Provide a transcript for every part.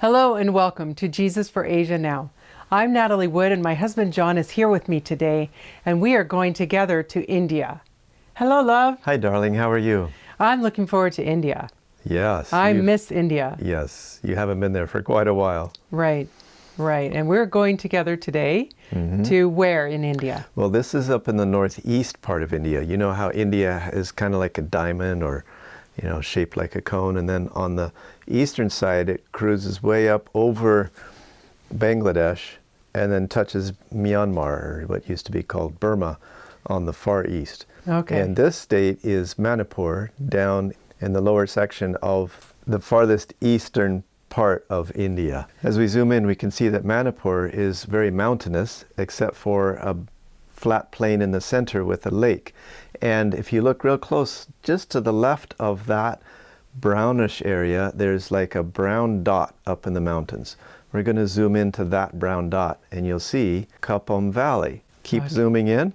Hello and welcome to Jesus for Asia Now. I'm Natalie Wood and my husband John is here with me today and we are going together to India. Hello, love. Hi, darling. How are you? I'm looking forward to India. Yes. I miss India. Yes. You haven't been there for quite a while. Right. And we're going together today to where in India? Well, this is up in the northeast part of India. You know how India is kind of like a diamond or, shaped like a cone. And then on the eastern side, it cruises way up over Bangladesh and then touches Myanmar, or what used to be called Burma, on the far east. Okay. And this state is Manipur, down in the lower section of the farthest eastern part of India. As we zoom in, we can see that Manipur is very mountainous, except for a flat plain in the center with a lake. And if you look real close, just to the left of that brownish area, there's like a brown dot up in the mountains. We're going to zoom into that brown dot and you'll see Kapam Valley. Keep zooming in.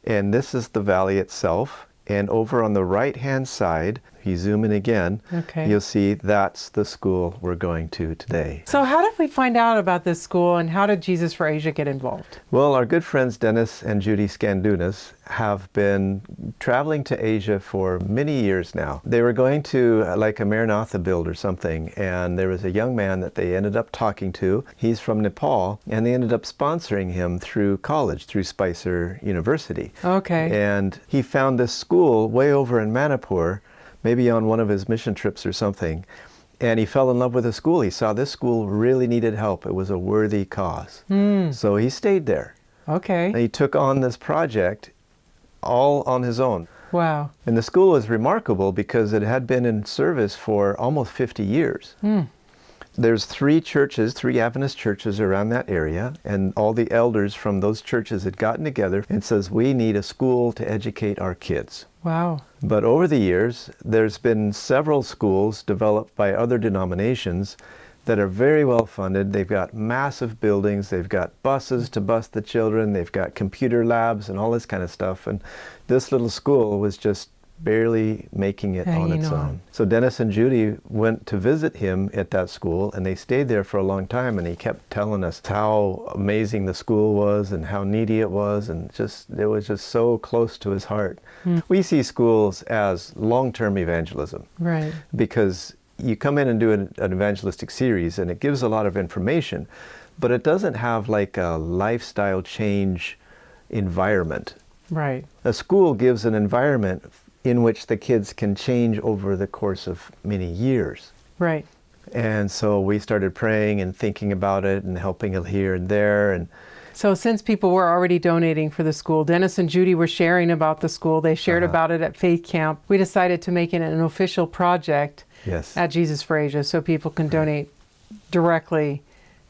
And this is the valley itself. And over on the right-hand side, if you zoom in again, you'll see that's the school we're going to today. So how did we find out about this school and how did Jesus for Asia get involved? Well, our good friends Dennis and Judy Skandunas have been traveling to Asia for many years now. They were going to like a Maranatha build or something, and there was a young man that they ended up talking to. He's from Nepal, and they ended up sponsoring him through college, through Spicer University. Okay. And he found this school way over in Manipur, maybe on one of his mission trips or something, and he fell in love with the school. He saw this school really needed help. It was a worthy cause. So he stayed there. Okay. And he took on this project all on his own. Wow. And the school is remarkable because it had been in service for almost 50 years. There's three Adventist churches around that area, and all the elders from those churches had gotten together and says, we need a school to educate our kids. Wow. But over the years, there's been several schools developed by other denominations that are very well funded. They've got massive buildings, they've got buses to bus the children, they've got computer labs and all this kind of stuff. And this little school was just barely making it on its own. So Dennis and Judy went to visit him at that school, and they stayed there for a long time, and he kept telling us how amazing the school was and how needy it was, and it was just so close to his heart. We see schools as long-term evangelism. Right. Because you come in and do an evangelistic series and it gives a lot of information, but it doesn't have like a lifestyle change environment. Right. A school gives an environment in which the kids can change over the course of many years. Right. And so we started praying and thinking about it and helping it here and there. And so since people were already donating for the school, Dennis and Judy were sharing about the school. They shared about it at Faith Camp. We decided to make it an official project at Jesus for Asia so people can donate directly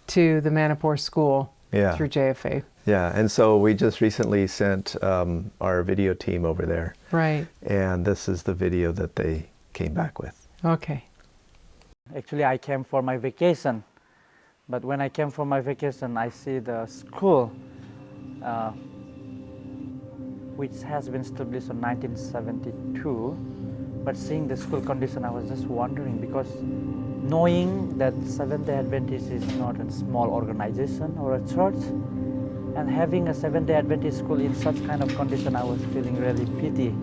to the Manipur school through JFA. Yeah, and so we just recently sent our video team over there. Right. And this is the video that they came back with. Okay. Actually, I came for my vacation. But when I came for my vacation, I see the school, which has been established in 1972. But seeing the school condition, I was just wondering, because knowing that Seventh-day Adventist is not a small organization or a church, and having a Seventh-day Adventist school in such kind of condition, I was feeling really pity.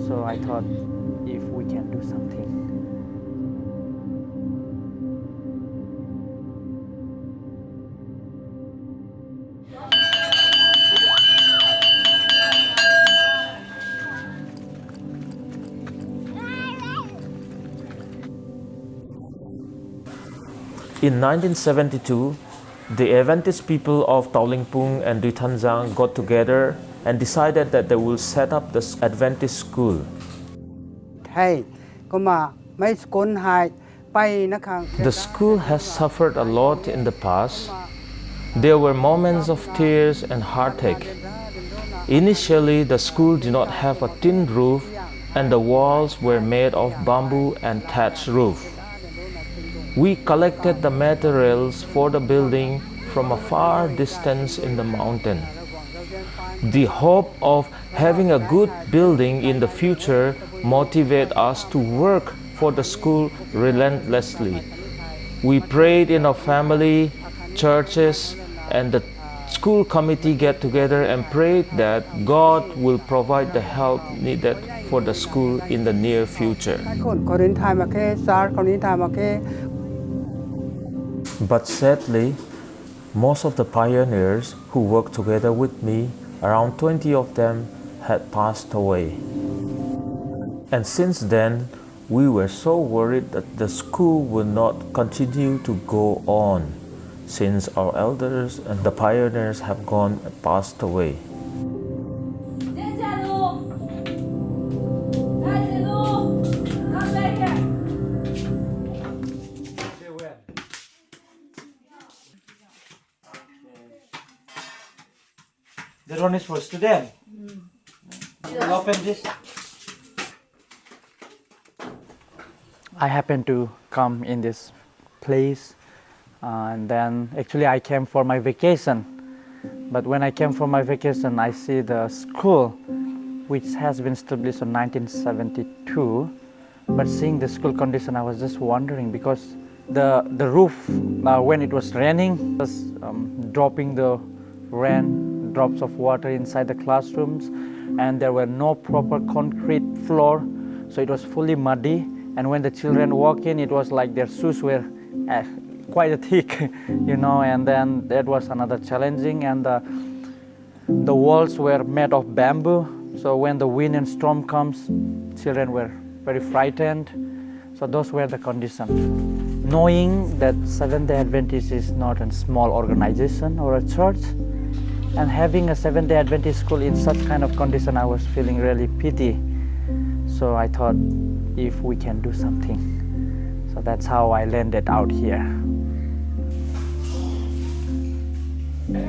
So I thought, if we can do something. In 1972, the Adventist people of Taulingpung and Duithanjang got together and decided that they will set up the Adventist school. The school has suffered a lot in the past. There were moments of tears and heartache. Initially, the school did not have a tin roof, and the walls were made of bamboo and thatched roof. We collected the materials for the building from a far distance in the mountain. The hope of having a good building in the future motivated us to work for the school relentlessly. We prayed in our family, churches, and the school committee get together and prayed that God will provide the help needed for the school in the near future. But sadly, most of the pioneers who worked together with me, around 20 of them, had passed away. And since then, we were so worried that the school would not continue to go on, since our elders and the pioneers have gone and passed away. That one is for student. We'll open this. I happened to come in this place, and then actually I came for my vacation. But when I came for my vacation, I see the school, which has been established in 1972. But seeing the school condition, I was just wondering because the roof, when it was raining, was dropping the rain drops of water inside the classrooms, and there were no proper concrete floor, so it was fully muddy. And when the children walk in, it was like their shoes were quite thick, you know. And then that was another challenging. And the walls were made of bamboo, so when the wind and storm comes, children were very frightened. So those were the conditions. Knowing that Seventh-day Adventist is not a small organization or a church, and having a Seventh-day Adventist school in such kind of condition, I was feeling really pity. So I thought, if we can do something. So that's how I landed out here. May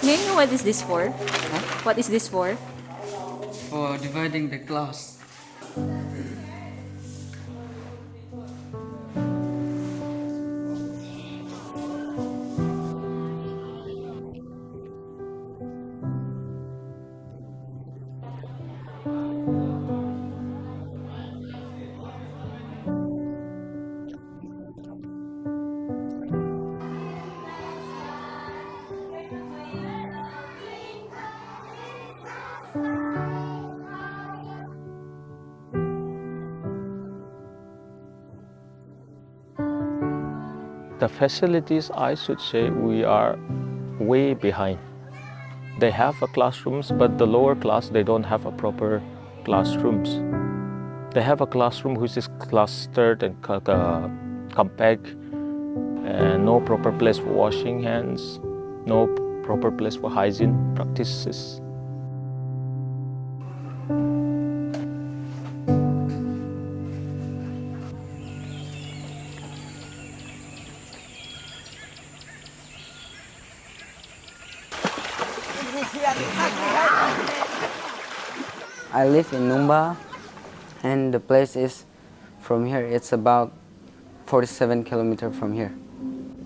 I know what is this for? Huh? What is this for? For dividing the class. The facilities, I should say, we are way behind. They have a classrooms, but the lower class, they don't have a proper classrooms. They have a classroom which is clustered and compact, and no proper place for washing hands, no proper place for hygiene practices. I live in Numba, and the place is from here. It's about 47 kilometers from here.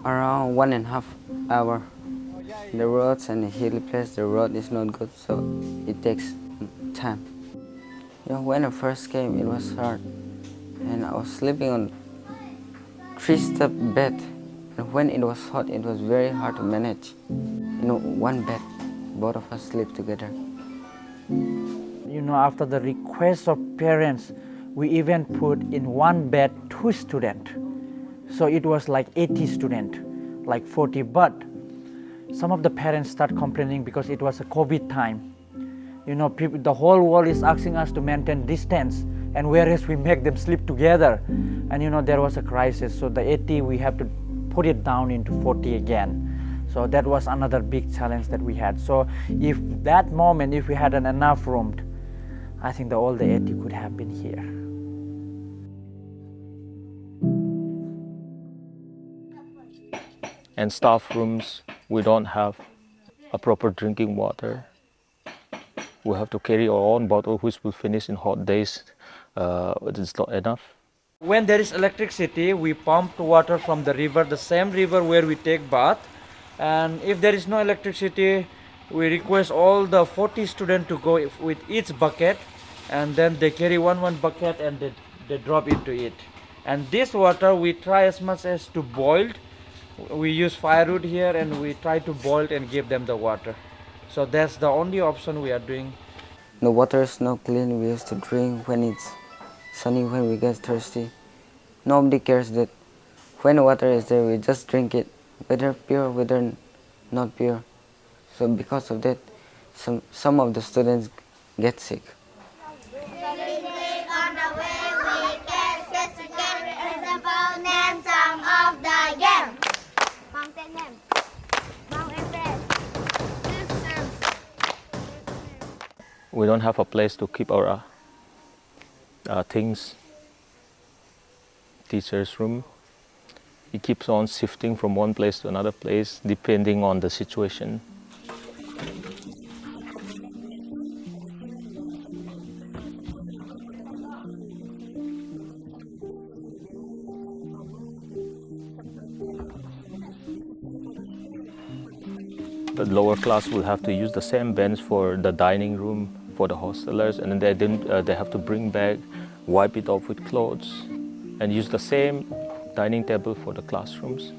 Around 1.5 hours. The roads and the hilly place, the road is not good, so it takes time. You know, when I first came, it was hard, and I was sleeping on 3-step bed. And when it was hot, it was very hard to manage. You know, one bed, both of us sleep together. You know, after the request of parents, we even put in one bed 2 students. So it was like 80 students, like 40. But some of the parents start complaining because it was a COVID time. You know, the whole world is asking us to maintain distance, and whereas we make them sleep together. And you know, there was a crisis. So the 80, we have to put it down into 40 again. So that was another big challenge that we had. So if that moment, if we had enough room, I think all the 80 could have been here. And staff rooms, we don't have a proper drinking water. We have to carry our own bottle, which will finish in hot days. It's not enough. When there is electricity, we pump water from the river, the same river where we take bath. And if there is no electricity, we request all the 40 students to go with each bucket, and then they carry one bucket and they drop into it. And this water we try as much as to boil. We use firewood here and we try to boil and give them the water. So that's the only option we are doing. The water is not clean. We used to drink when it's sunny, when we get thirsty. Nobody cares that when the water is there, we just drink it, whether pure, whether not pure. So because of that, some of the students get sick. We don't have a place to keep our things. Teacher's room. It keeps on shifting from one place to another place depending on the situation. The lower class will have to use the same bench for the dining room for the hostelers, and then they have to bring back, wipe it off with clothes, and use the same dining table for the classrooms.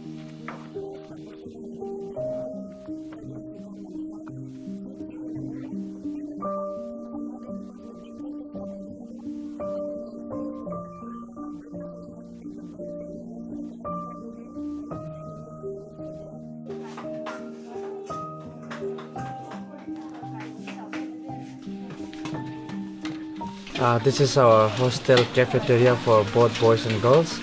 This is our hostel cafeteria for both boys and girls,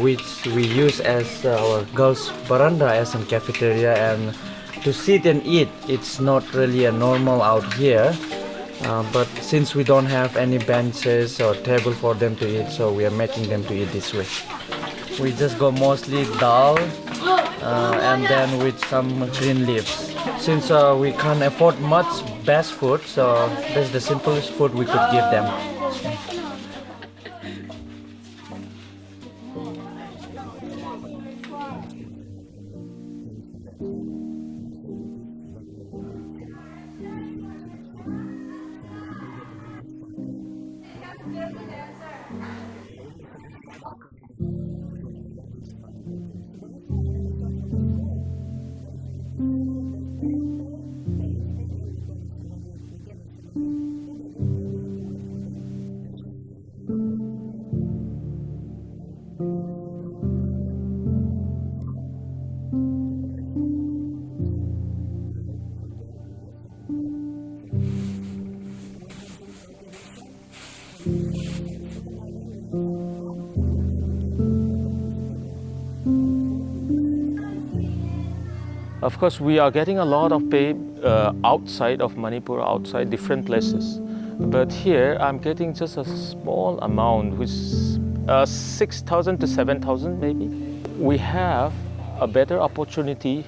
which we use as our girls' veranda as a cafeteria. And to sit and eat, it's not really a normal out here. But since we don't have any benches or table for them to eat, so we are making them to eat this way. We just go mostly dal and then with some green leaves. Since we can't afford much best food, so that's the simplest food we could give them. Of course, we are getting a lot of pay outside of Manipur, outside different places. But here, I'm getting just a small amount, which is 6,000 to 7,000 maybe. We have a better opportunity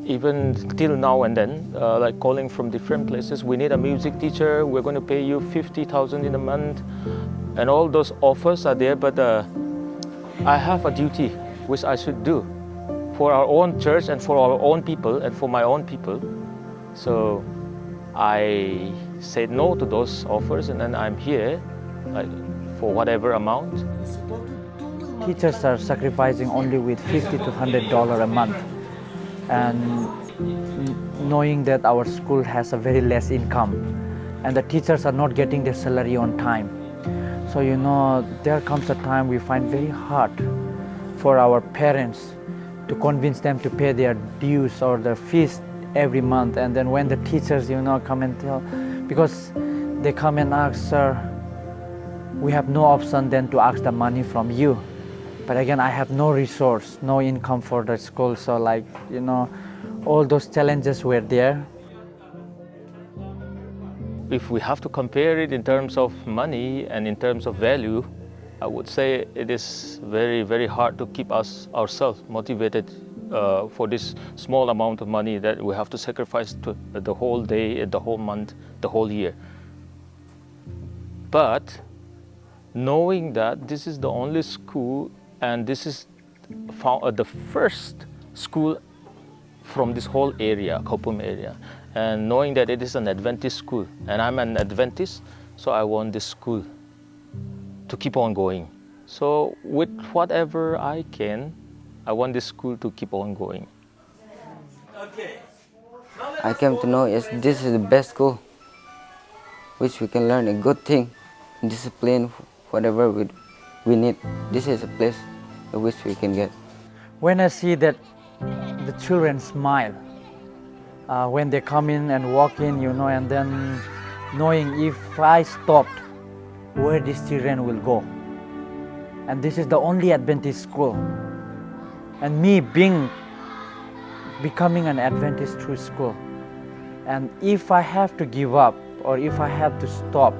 even till now and then, like calling from different places. We need a music teacher, we're going to pay you 50,000 in a month. And all those offers are there, but I have a duty which I should do for our own church and for our own people and for my own people. So I said no to those offers, and then I'm here like, for whatever amount. Teachers are sacrificing only with $50 to $100 a month, and knowing that our school has a very less income and the teachers are not getting their salary on time. So you know, there comes a time we find very hard for our parents to convince them to pay their dues or their fees every month. And then when the teachers, you know, come and tell, because they come and ask, sir, we have no option than to ask the money from you. But again, I have no resource, no income for the school. So like, you know, all those challenges were there. If we have to compare it in terms of money and in terms of value, I would say it is very, very hard to keep ourselves motivated for this small amount of money that we have to sacrifice to the whole day, the whole month, the whole year. But knowing that this is the only school and this is the first school from this whole area, Kopum area. And knowing that it is an Adventist school, and I'm an Adventist, so I want this school to keep on going. So with whatever I can, I want this school to keep on going. I came to know this is the best school, which we can learn a good thing, discipline, whatever we need. This is a place which we can get. When I see that the children smile when they come in and walk in, and then knowing if I stopped, where these children will go. And this is the only Adventist school. And me becoming an Adventist through school. And if I have to give up or if I have to stop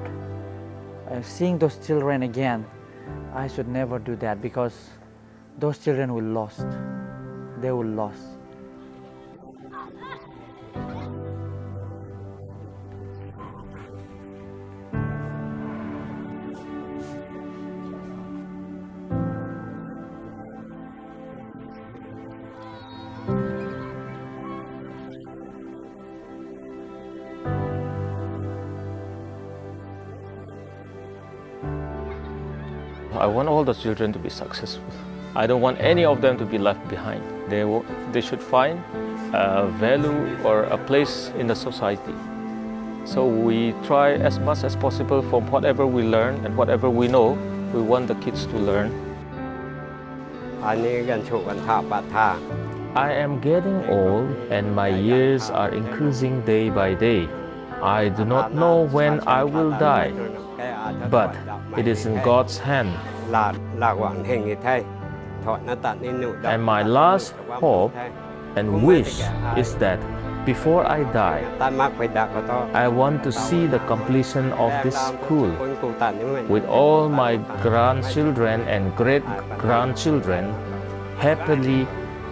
seeing those children again, I should never do that, because those children will lost. They will lost. I want all the children to be successful. I don't want any of them to be left behind. They should find a value or a place in the society. So we try as much as possible from whatever we learn and whatever we know, we want the kids to learn. I am getting old and my years are increasing day by day. I do not know when I will die, but it is in God's hand. And my last hope and wish is that before I die, I want to see the completion of this school with all my grandchildren and great-grandchildren happily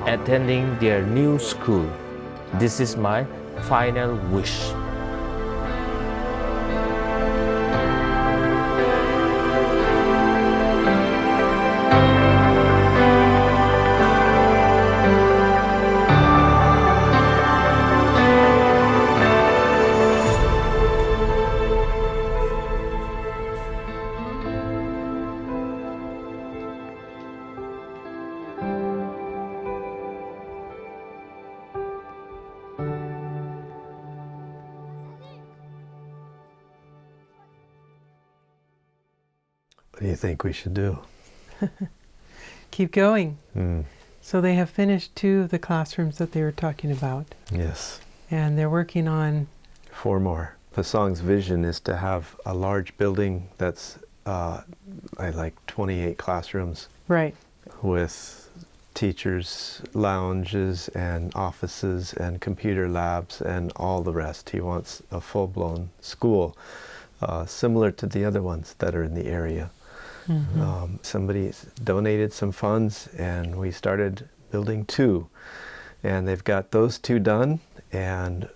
attending their new school. This is my final wish. What do you think we should do? Keep going. So they have finished 2 of the classrooms that they were talking about. Yes. And they're working on 4 more. Pasang's vision is to have a large building that's like 28 classrooms. Right. With teachers' lounges and offices and computer labs and all the rest. He wants a full-blown school, similar to the other ones that are in the area. Somebody donated some funds and we started building 2. And they've got those 2 done, and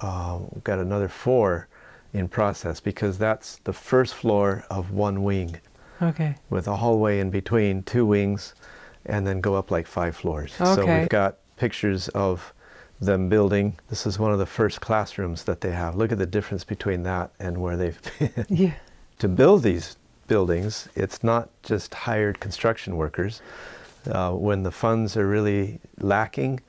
we've got another 4 in process, because that's the first floor of 1 wing. Okay. With a hallway in between 2 wings, and then go up like 5 floors. Okay. So we've got pictures of them building. This is one of the first classrooms that they have. Look at the difference between that and where they've been. Yeah. To build these buildings, it's not just hired construction workers. When the funds are really lacking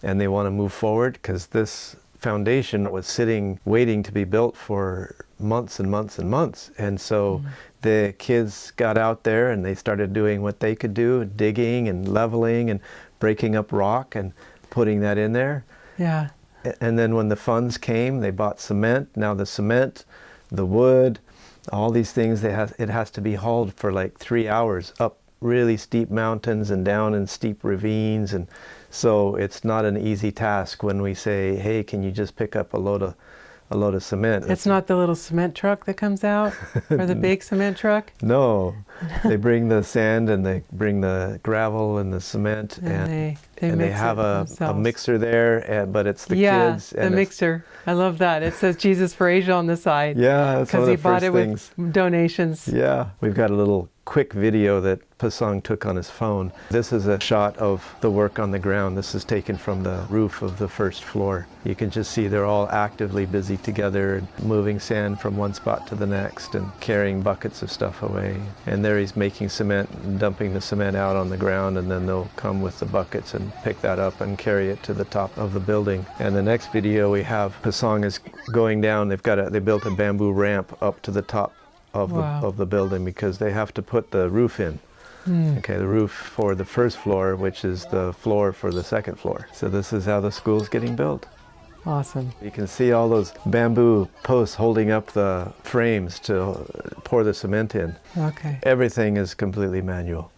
and they want to move forward, because this foundation was sitting waiting to be built for months and months and months. And so the kids got out there and they started doing what they could do, digging and leveling and breaking up rock and putting that in there. Yeah. And then when the funds came, they bought cement. Now the cement, the wood, all these things, it has to be hauled for like 3 hours up really steep mountains and down in steep ravines. And so it's not an easy task when we say, hey, can you just pick up a load of cement? It's not the little cement truck that comes out, or the big cement truck? No. They bring the sand and they bring the gravel and the cement, and they have a mixer there, but it's the kids. Yeah, the mixer. I love that. It says Jesus for Asia on the side. Yeah, that's one of the because he bought first it things. with donations. Yeah, we've got a little quick video that Pasang took on his phone. This is a shot of the work on the ground. This is taken from the roof of the first floor. You can just see they're all actively busy together and moving sand from one spot to the next and carrying buckets of stuff away. And there he's making cement and dumping the cement out on the ground, and then they'll come with the buckets and pick that up and carry it to the top of the building. And the next video we have, Pasang is going down. They built a bamboo ramp up to the top of the building because they have to put the roof in. Okay, the roof for the first floor, which is the floor for the second floor. So this is how the school's getting built. Awesome. You can see all those bamboo posts holding up the frames to pour the cement in. Okay. Everything is completely manual.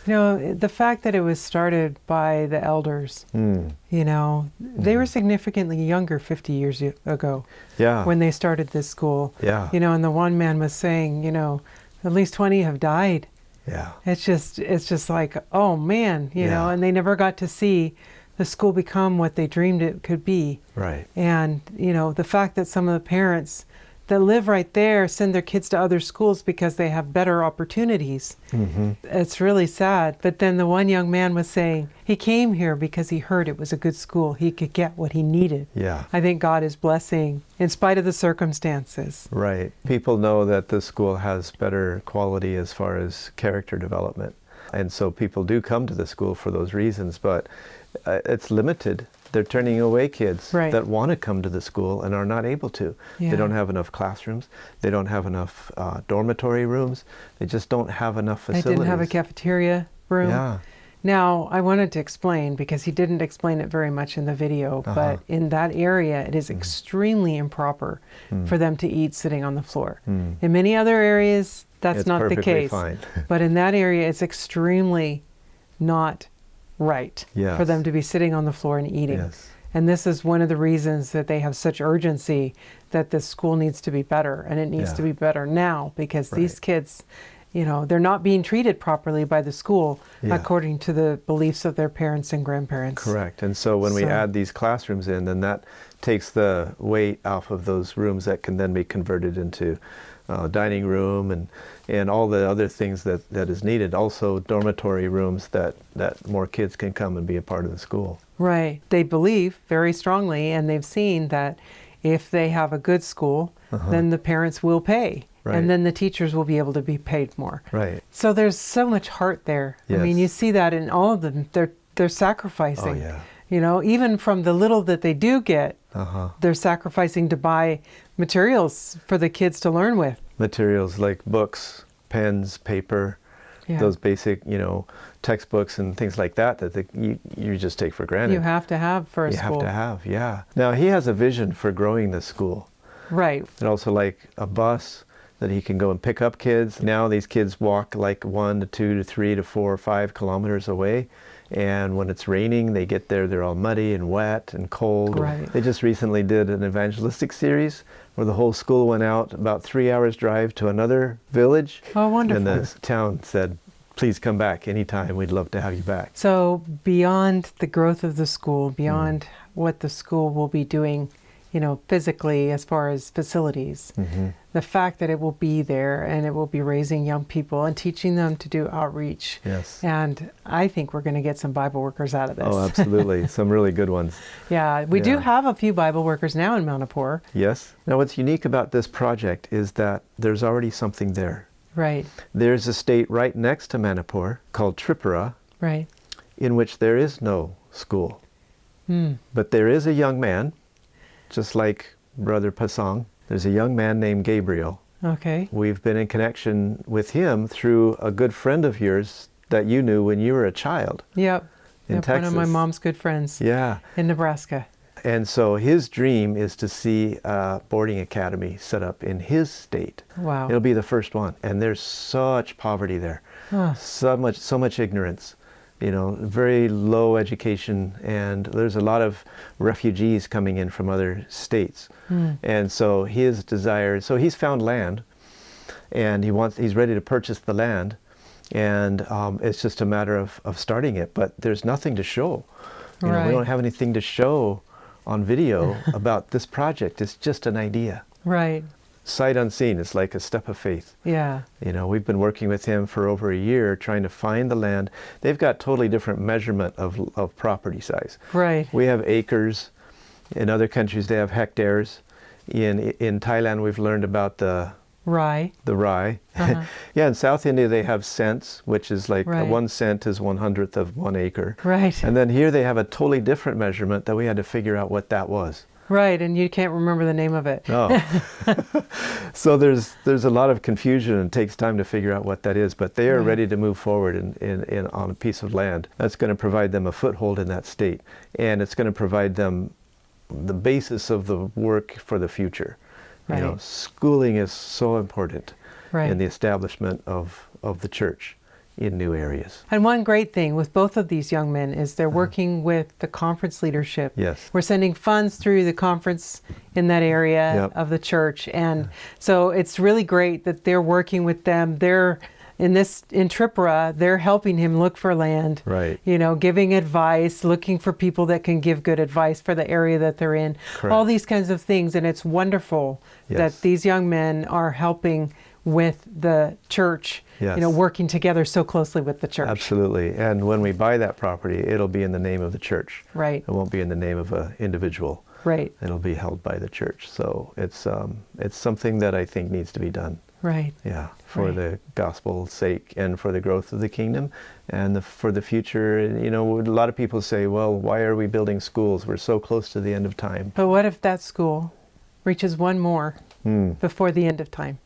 You know, the fact that it was started by the elders, you know, they were significantly younger 50 years ago when they started this school. Yeah. You know, and the one man was saying, you know, at least 20 have died. Yeah. It's just like, oh man, you know, and they never got to see the school become what they dreamed it could be. Right. And, you know, the fact that some of the parents that live right there send their kids to other schools because they have better opportunities. It's really sad. But then the one young man was saying he came here because he heard it was a good school. He could get what he needed. Yeah. I think God is blessing in spite of the circumstances. Right. People know that the school has better quality as far as character development. And so people do come to the school for those reasons, but it's limited. They're turning away kids that want to come to the school and are not able to. Yeah. They don't have enough classrooms. They don't have enough dormitory rooms. They just don't have enough facilities. They didn't have a cafeteria room. Yeah. Now, I wanted to explain, because he didn't explain it very much in the video, but in that area, it is extremely improper for them to eat sitting on the floor. In many other areas, that's not the case. Fine. But in that area, it's extremely not right for them to be sitting on the floor and eating. Yes. And this is one of the reasons that they have such urgency that this school needs to be better, and it needs to be better now, because these kids, you know, they're not being treated properly by the school according to the beliefs of their parents and grandparents. Correct. And so when we add these classrooms in, then that takes the weight off of those rooms that can then be converted into dining room and all the other things that is needed. Also dormitory rooms that more kids can come and be a part of the school. Right. They believe very strongly, and they've seen that if they have a good school, then the parents will pay. Right. And then the teachers will be able to be paid more. Right. So there's so much heart there. Yes. I mean, you see that in all of them. They're sacrificing. Oh, yeah. You know, even from the little that they do get, they're sacrificing to buy materials for the kids to learn with. Materials like books, pens, paper, those basic, you know, textbooks and things like that you just take for granted. You have to have for a school. You have to have, yeah. Now he has a vision for growing this school. Right. And also like a bus that he can go and pick up kids. Now these kids walk like 1 to 2 to 3 to 4 or 5 kilometers away. And when it's raining, they get there, they're all muddy and wet and cold. Right. They just recently did an evangelistic series where the whole school went out about 3 hours drive to another village. Oh, wonderful. And the town said, please come back anytime, we'd love to have you back. So beyond the growth of the school, beyond what the school will be doing, you know, physically as far as facilities, the fact that it will be there and it will be raising young people and teaching them to do outreach. Yes. And I think we're going to get some Bible workers out of this. Oh, absolutely. Some really good ones. Yeah, we do have a few Bible workers now in Manipur. Yes. Now what's unique about this project is that there's already something there. Right. There's a state right next to Manipur called Tripura, Right. in which there is no school. But there is a young man, just like Brother Pasang. There's a young man named Gabriel. Okay. We've been in connection with him through a good friend of yours that you knew when you were a child. Yep. In Texas. One of my mom's good friends. Yeah. In Nebraska. And so his dream is to see a boarding academy set up in his state. Wow. It'll be the first one. And there's such poverty there. So much ignorance. You know, very low education, and there's a lot of refugees coming in from other states. And so his desire, so he's found land, and he's ready to purchase the land, and it's just a matter of starting it, but there's nothing to show. You know, we don't have anything to show on video about this project. It's just an idea. Right. sight unseen. It's like a step of faith. Yeah. You know, we've been working with him for over a year trying to find the land. They've got totally different measurement of property size. Right. We have acres. In other countries, they have hectares. In Thailand, we've learned about the Rye. rye. Uh-huh. Yeah, in South India, they have cents, which is like Right. 1 cent is 1/100th of 1 acre. Right. And then here they have a totally different measurement that we had to figure out what that was. Right, and you can't remember the name of it. Oh. So there's a lot of confusion, and it takes time to figure out what that is, but they are Right. ready to move forward on a piece of land that's going to provide them a foothold in that state, and it's going to provide them the basis of the work for the future. Right. You know, schooling is so important Right. in the establishment of the church in new areas. And one great thing with both of these young men is they're working with the conference leadership. Yes. We're sending funds through the conference in that area Yep. of the church. And so it's really great that they're working with them. They're in Tripura, they're helping him look for land. Right. You know, giving advice, looking for people that can give good advice for the area that they're in. Correct. All these kinds of things. And it's wonderful Yes. that these young men are helping with the church, Yes. you know, working together so closely with the church. Absolutely. And when we buy that property, it'll be in the name of the church. Right. It won't be in the name of an individual. Right. It'll be held by the church. So it's something that I think needs to be done. Right. Yeah, for Right. the gospel's sake and for the growth of the kingdom and for the future. You know, a lot of people say, well, why are we building schools? We're so close to the end of time. But what if that school reaches one more before the end of time?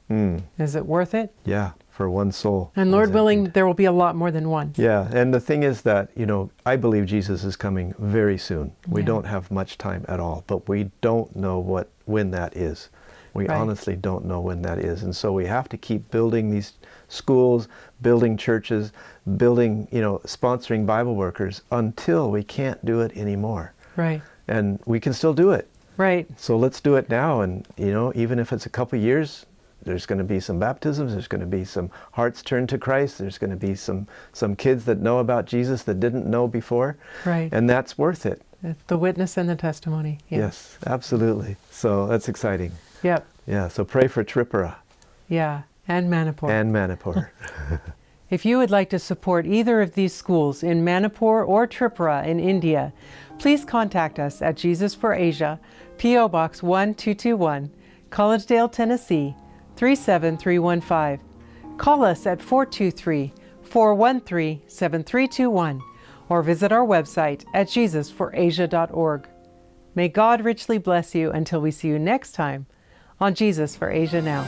Is it worth it? Yeah, for one soul. And Lord Exactly. willing, there will be a lot more than one. Yeah, and the thing is that, you know, I believe Jesus is coming very soon. We Yeah. don't have much time at all, but we don't know when that is. We Right. honestly don't know when that is. And so we have to keep building these schools, building churches, building, you know, sponsoring Bible workers until we can't do it anymore. Right. And we can still do it. Right. So let's do it now. And, you know, even if it's a couple years, there's going to be some baptisms, there's going to be some hearts turned to Christ, there's going to be some kids that know about Jesus that didn't know before. Right. And that's worth it. The witness and the testimony. Yeah. Yes, absolutely. So that's exciting. Yep. Yeah, so pray for Tripura Yeah. And Manipur. and Manipur. If you would like to support either of these schools in Manipur or Tripura in India, please contact us at Jesus for Asia, P.O. Box 1221, Collegedale, Tennessee 37315. Call us at 423-413-7321 or visit our website at jesusforasia.org. May God richly bless you until we see you next time on Jesus for Asia Now.